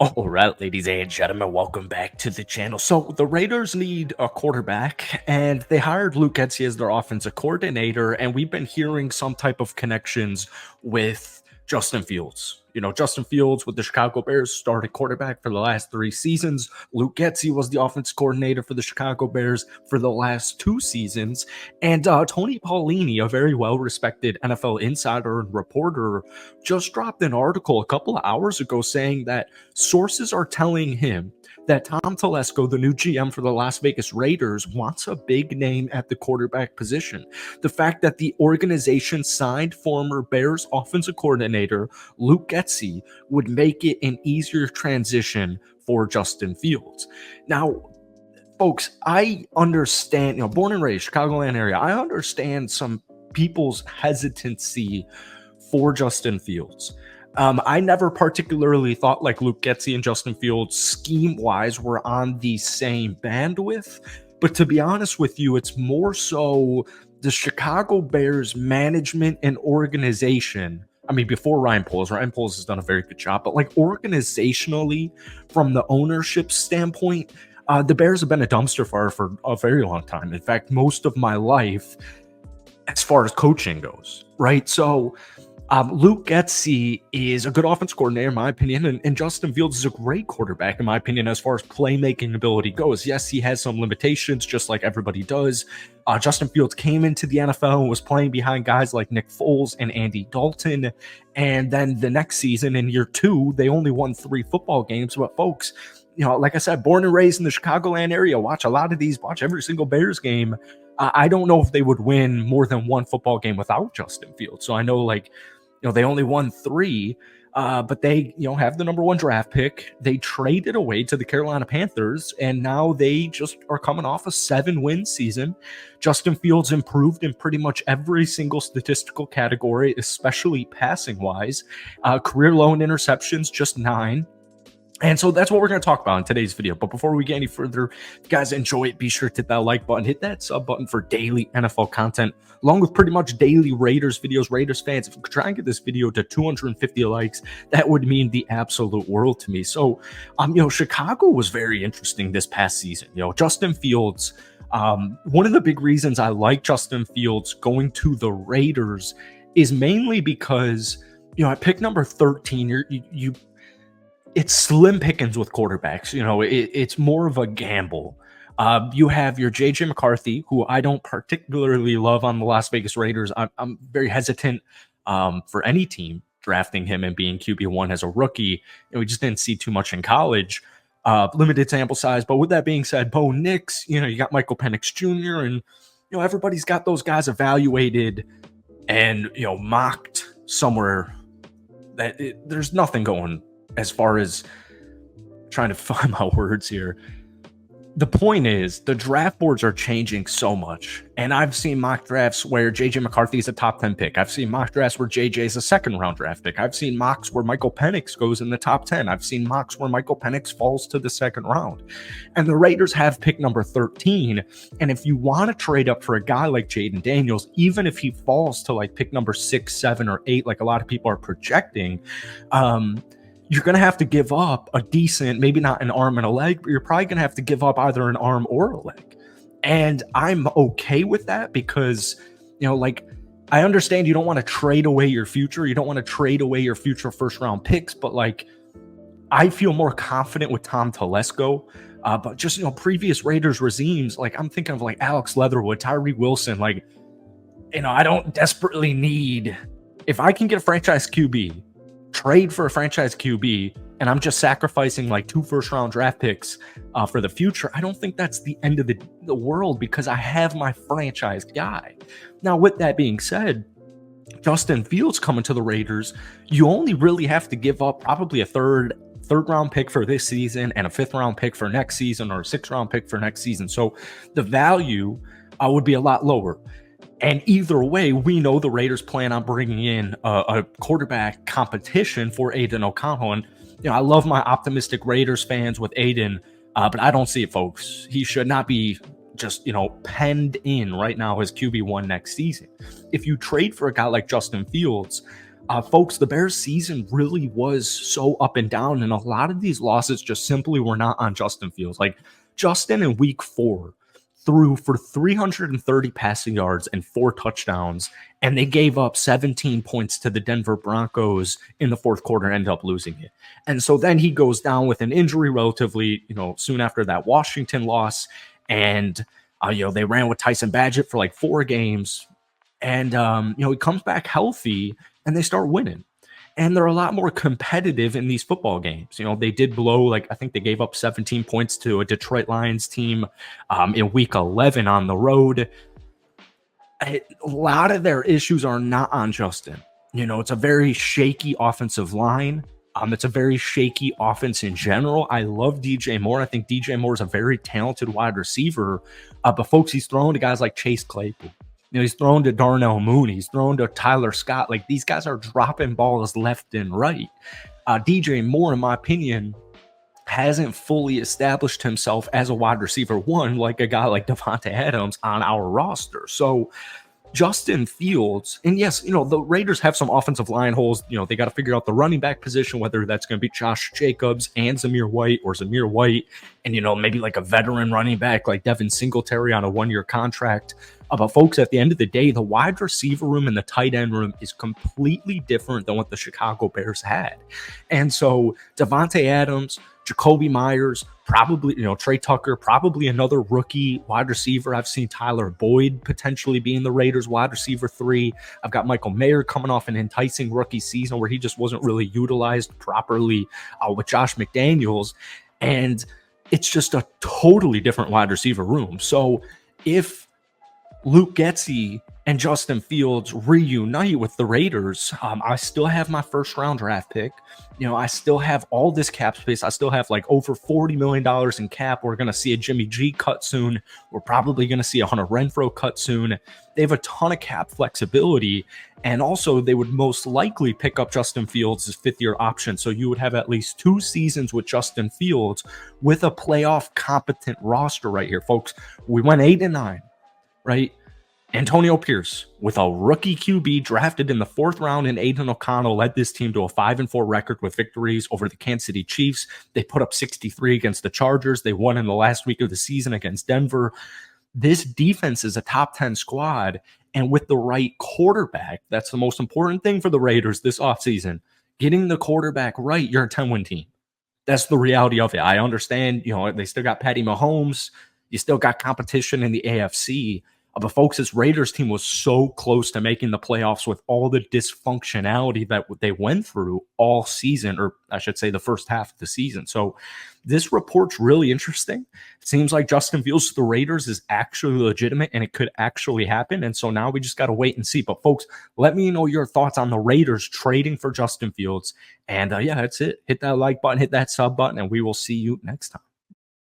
All right, ladies and gentlemen, welcome back to the channel. So the Raiders need a quarterback, and they hired Luke Getsy as their offensive coordinator, and we've been hearing some type of connections with Justin Fields. Justin Fields with the Chicago Bears started quarterback for the last 3 seasons. Luke Getsy was the offense coordinator for the Chicago Bears for the last 2 seasons. And Tony Paulini, a very well-respected NFL insider and reporter, just dropped an article a couple of hours ago saying that sources are telling him that Tom Telesco, the new GM for the Las Vegas Raiders, wants a big name at the quarterback position. The fact that the organization signed former Bears offensive coordinator Luke Getsy would make it an easier transition for Justin Fields. Now, folks, I understand, born and raised, Chicagoland area, I understand some people's hesitancy for Justin Fields. I never particularly thought like Luke Getsy and Justin Fields scheme-wise were on the same bandwidth, but to be honest with you, it's more so the Chicago Bears management and organization. I mean, before Ryan Poles has done a very good job, but like organizationally, from the ownership standpoint, the Bears have been a dumpster fire for a very long time. In fact, most of my life, as far as coaching goes, right? So Luke Getsy is a good offense coordinator, in my opinion, and Justin Fields is a great quarterback, in my opinion, as far as playmaking ability goes. Yes, he has some limitations, just like everybody does. Justin Fields came into the NFL and was playing behind guys like Nick Foles and Andy Dalton, and then the next season, in year 2, they only won 3 football games. But folks, like I said, born and raised in the Chicagoland area, watch every single Bears game. I don't know if they would win more than 1 football game without Justin Fields. So I know, they only won 3, but they, have the number 1 draft pick. They traded away to the Carolina Panthers, and now they just are coming off a 7-win season. Justin Fields improved in pretty much every single statistical category, especially passing-wise. Career low in interceptions, just 9. And so that's what we're going to talk about in today's video. But before we get any further, if you guys enjoy it, be sure to hit that like button, hit that sub button for daily NFL content, along with pretty much daily Raiders videos. Raiders fans, if we could try and get this video to 250 likes, that would mean the absolute world to me. So, Chicago was very interesting this past season. Justin Fields, one of the big reasons I like Justin Fields going to the Raiders is mainly because, at pick number 13, it's slim pickings with quarterbacks. It's more of a gamble. You have your J.J. McCarthy, who I don't particularly love on the Las Vegas Raiders. I'm very hesitant for any team drafting him and being QB1 as a rookie. We just didn't see too much in college. Limited sample size. But with that being said, Bo Nix, you got Michael Penix Jr., and, everybody's got those guys evaluated and, mocked somewhere that there's nothing going as far as trying to find my words here. The point is, the draft boards are changing so much. And I've seen mock drafts where J.J. McCarthy is a top 10 pick. I've seen mock drafts where J.J. is a second-round draft pick. I've seen mocks where Michael Penix goes in the top 10. I've seen mocks where Michael Penix falls to the second round. And the Raiders have pick number 13. And if you want to trade up for a guy like Jaden Daniels, even if he falls to pick number 6, 7, or 8, like a lot of people are projecting, you're going to have to give up a decent, maybe not an arm and a leg, but you're probably going to have to give up either an arm or a leg. And I'm okay with that because, I understand you don't want to trade away your future. You don't want to trade away your future first-round picks, but, I feel more confident with Tom Telesco. But just, previous Raiders regimes, I'm thinking of, Alex Leatherwood, Tyree Wilson, I don't desperately need, if I can get a franchise QB, trade for a franchise QB, and I'm just sacrificing 2 first-round draft picks for the future, I don't think that's the end of the world because I have my franchise guy. Now, with that being said, Justin Fields coming to the Raiders, you only really have to give up probably a third-round pick for this season and a 5th-round pick for next season, or a 6th-round pick for next season. So the value would be a lot lower. And either way, we know the Raiders plan on bringing in a quarterback competition for Aiden O'Connell. And, I love my optimistic Raiders fans with Aiden, but I don't see it, folks. He should not be just, penned in right now as QB1 next season. If you trade for a guy like Justin Fields, Folks, the Bears season really was so up and down, and a lot of these losses just simply were not on Justin Fields. Like Justin in week 4 threw for 330 passing yards and 4 touchdowns, and they gave up 17 points to the Denver Broncos in the fourth quarter and ended up losing it. And so then he goes down with an injury relatively, soon after that Washington loss. And, they ran with Tyson Badgett for like 4 games. And, he comes back healthy and they start winning. And they're a lot more competitive in these football games. They did blow, like, I think they gave up 17 points to a Detroit Lions team in week 11 on the road. A lot of their issues are not on Justin. It's a very shaky offensive line. It's a very shaky offense in general. I love DJ Moore. I think DJ Moore is a very talented wide receiver. But folks, he's throwing to guys like Chase Claypool. He's thrown to Darnell Mooney. He's thrown to Tyler Scott. Like, these guys are dropping balls left and right. DJ Moore, in my opinion, hasn't fully established himself as a wide receiver one, like a guy like Davante Adams on our roster. So Justin Fields, and yes, the Raiders have some offensive line holes. They got to figure out the running back position, whether that's going to be Josh Jacobs and Zamir White, or Zamir White and, maybe like a veteran running back like Devin Singletary on a 1-year contract. But folks, at the end of the day, the wide receiver room and the tight end room is completely different than what the Chicago Bears had. And so Davante Adams, Jacoby Myers, probably, Trey Tucker, probably another rookie wide receiver. I've seen Tyler Boyd potentially being the Raiders wide receiver 3. I've got Michael Mayer coming off an enticing rookie season where he just wasn't really utilized properly with Josh McDaniels. And it's just a totally different wide receiver room. So if Luke Getsy and Justin Fields reunite with the Raiders, I still have my first round draft pick. I still have all this cap space. I still have like over $40 million in cap. We're going to see a Jimmy G cut soon. We're probably going to see a Hunter Renfrow cut soon. They have a ton of cap flexibility. And also, they would most likely pick up Justin Fields' 5th-year option. So you would have at least 2 seasons with Justin Fields with a playoff competent roster right here, folks. We went 8-9. Right? Antonio Pierce, with a rookie QB drafted in the 4th round, and Aiden O'Connell led this team to a 5-4 record with victories over the Kansas City Chiefs. They put up 63 against the Chargers. They won in the last week of the season against Denver. This defense is a top 10 squad, and with the right quarterback, that's the most important thing for the Raiders this offseason. Getting the quarterback right, you're a 10-win team. That's the reality of it. I understand, they still got Patty Mahomes. You still got competition in the AFC. But folks, this Raiders team was so close to making the playoffs with all the dysfunctionality that they went through all season, or I should say the first half of the season. So this report's really interesting. It seems like Justin Fields to the Raiders is actually legitimate and it could actually happen. And so now we just got to wait and see. But folks, let me know your thoughts on the Raiders trading for Justin Fields. And yeah, that's it. Hit that like button, hit that sub button, and we will see you next time.